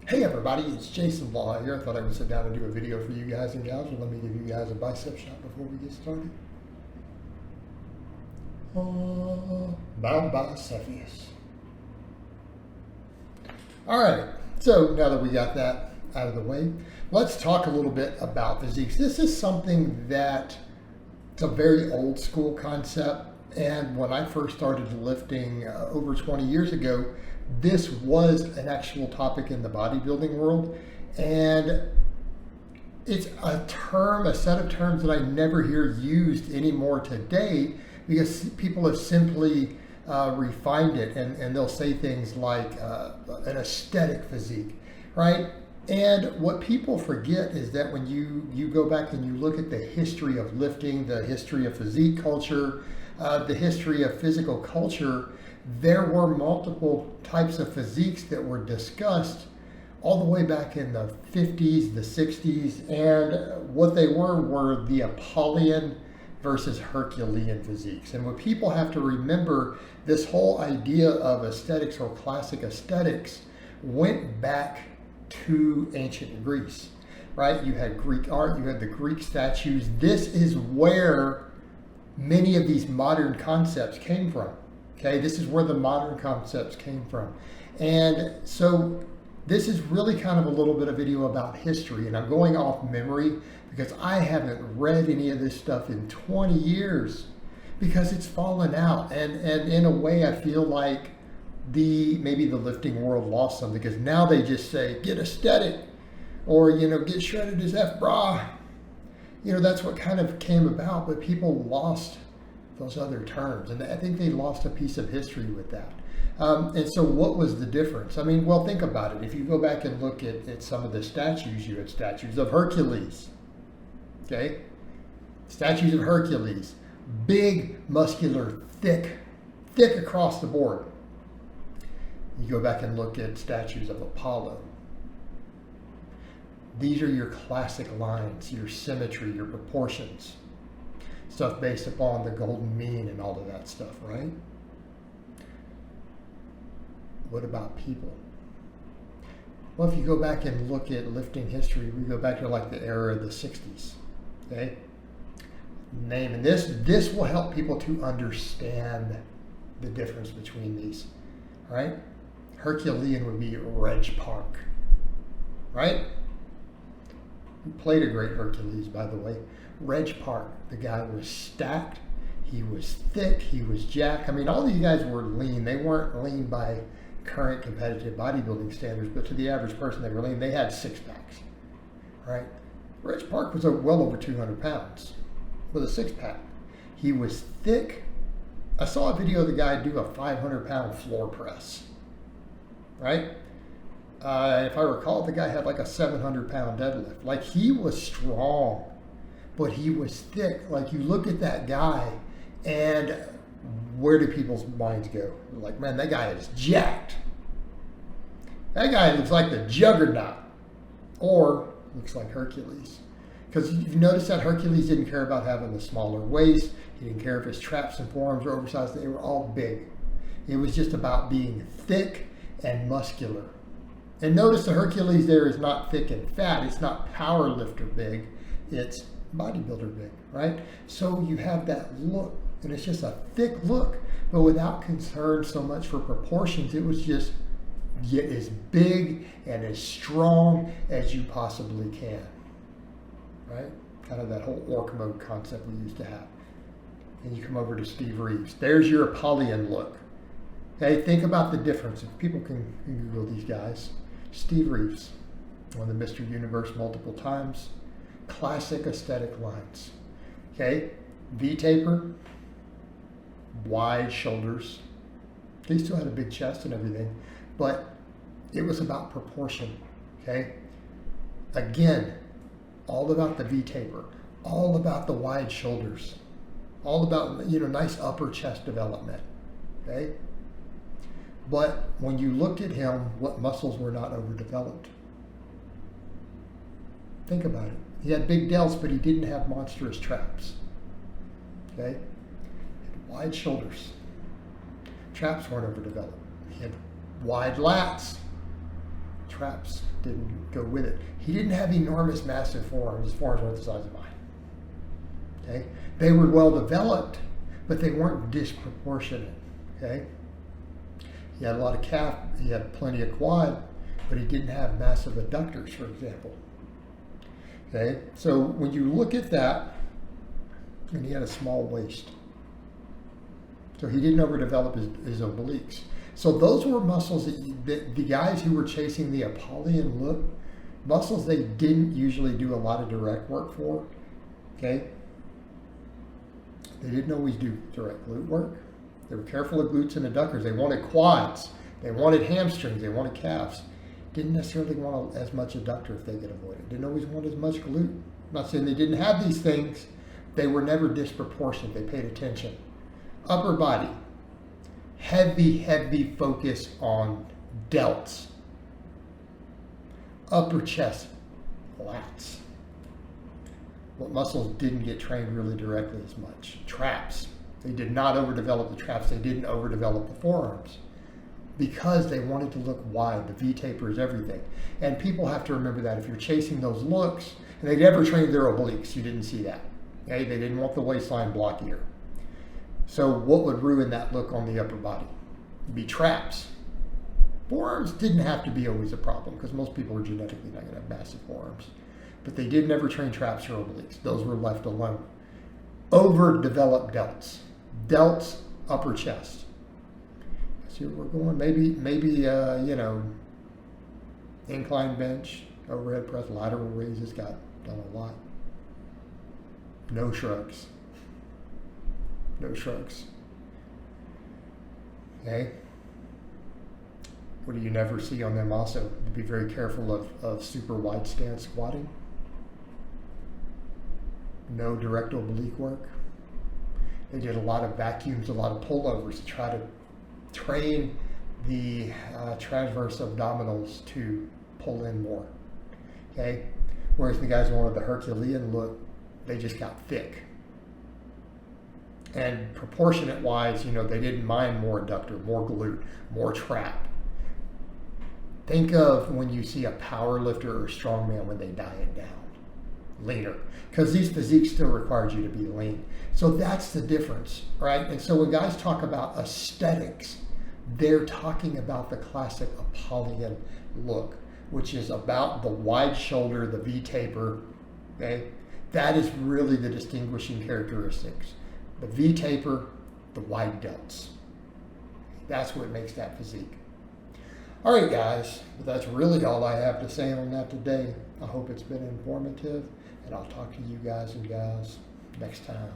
Hey everybody, it's Jason Blaha here. I thought I would sit down and do a video for you guys and gals. Well, let me give you guys a bicep shot before we get started. Biceps. Alright, so now that we got that out of the way, let's talk a little bit about physiques. This is something that it's a very old school concept, and when I first started lifting over 20 years ago, this was an actual topic in the bodybuilding world, and it's a term, a set of terms that I never hear used anymore today because people have simply refined it, and they'll say things like an aesthetic physique, right? And what people forget is that when you go back and you look at the history of lifting, the history of physique culture, the history of physical culture, there were multiple types of physiques that were discussed all the way back in the 50s, the 60s, and what they were the Apollonian versus Herculean physiques. And what people have to remember, this whole idea of aesthetics or classic aesthetics went back to ancient Greece, right? You had Greek art, you had the Greek statues. This is where many of these modern concepts came from. Okay, this is where the modern concepts came from. And so this is really kind of a little bit of video about history, and I'm going off memory because I haven't read any of this stuff in 20 years because it's fallen out. And in a way, I feel like maybe the lifting world lost something because now they just say, get aesthetic, or, get shredded as F-bra. That's what kind of came about, but people lost those other terms, and I think they lost a piece of history with that. And so what was the difference? I mean, well, think about it. If you go back and look at some of the statues, you had statues of Hercules, okay? Statues of Hercules, big, muscular, thick across the board. You go back and look at statues of Apollo. These are your classic lines, your symmetry, your proportions. Stuff based upon the golden mean and all of that stuff, right? What about people? Well, if you go back and look at lifting history, we go back to like the era of the 60s, okay? And this will help people to understand the difference between these, right? Herculean would be Reg Park, right? Who played a great Hercules, by the way. Reg Park, the guy was stacked, he was thick, he was jacked. I mean, all these guys were lean. They weren't lean by current competitive bodybuilding standards, but to the average person, they were lean. They had six packs, right? Reg Park was well over 200 pounds with a six pack. He was thick. I saw a video of the guy do a 500-pound floor press, right? If I recall, the guy had like a 700-pound deadlift. Like, he was strong, but he was thick. Like, you look at that guy, and where do people's minds go? Like, man, that guy is jacked. That guy looks like the Juggernaut, or looks like Hercules. Because you've noticed that Hercules didn't care about having the smaller waist. He didn't care if his traps and forearms were oversized. They were all big. It was just about being thick and muscular. And notice the Hercules there is not thick and fat. It's not power lifter big. It's bodybuilder big, right? So you have that look, and it's just a thick look, but without concern so much for proportions. It was just get as big and as strong as you possibly can, right? Kind of that whole orc mode concept we used to have. And you come over to Steve Reeves. There's your Apollonian look. Okay, think about the difference. If people can Google these guys. Steve Reeves, won the Mr. Universe multiple times. Classic aesthetic lines. Okay, V-taper, wide shoulders. He still had a big chest and everything, but it was about proportion. Okay, again, all about the V-taper, all about the wide shoulders, all about, nice upper chest development. Okay, but when you looked at him, what muscles were not overdeveloped? Think about it. He had big delts, but he didn't have monstrous traps. Okay? He had wide shoulders. Traps weren't overdeveloped. He had wide lats. Traps didn't go with it. He didn't have enormous, massive forearms. His forearms weren't the size of mine. Okay, they were well developed, but they weren't disproportionate. Okay, he had a lot of calf. He had plenty of quad, but he didn't have massive adductors, for example. Okay, so when you look at that, and he had a small waist. So he didn't overdevelop his obliques. So those were muscles that the guys who were chasing the Apollonian look, muscles they didn't usually do a lot of direct work for. Okay? They didn't always do direct glute work. They were careful of glutes and adductors. They wanted quads. They wanted hamstrings. They wanted calves. Didn't necessarily want as much adductor if they could avoid it. Didn't always want as much glute. I'm not saying they didn't have these things. They were never disproportionate. They paid attention. Upper body, heavy focus on delts. Upper chest, lats. What muscles didn't get trained really directly as much? Traps. They did not overdevelop the traps. They didn't overdevelop the forearms because they wanted to look wide. The V-taper is everything. And people have to remember that if you're chasing those looks, and they never trained their obliques, you didn't see that. Okay? They didn't want the waistline blockier. So what would ruin that look on the upper body? It'd be traps. Forearms didn't have to be always a problem because most people are genetically not going to have massive forearms. But they did never train traps or obliques. Those were left alone. Overdeveloped delts. Delts, upper chest. See where we're going? Maybe incline bench, overhead press, lateral raises got done a lot. No shrugs. No shrugs. Okay? What do you never see on them also? Be very careful of super wide stance squatting. No direct oblique work. They did a lot of vacuums, a lot of pullovers to try to train the transverse abdominals to pull in more. Okay? Whereas the guys who wanted the Herculean look, they just got thick. And proportionate wise, they didn't mind more adductor, more glute, more trap. Think of when you see a power lifter or strongman when they diet down, leaner. Because these physiques still required you to be lean. So that's the difference, right? And so when guys talk about aesthetics, they're talking about the classic Apollonian look, which is about the wide shoulder, the V-taper, okay? That is really the distinguishing characteristics. The V-taper, the wide delts. That's what makes that physique. All right, guys, that's really all I have to say on that today. I hope it's been informative, and I'll talk to you guys and gals next time.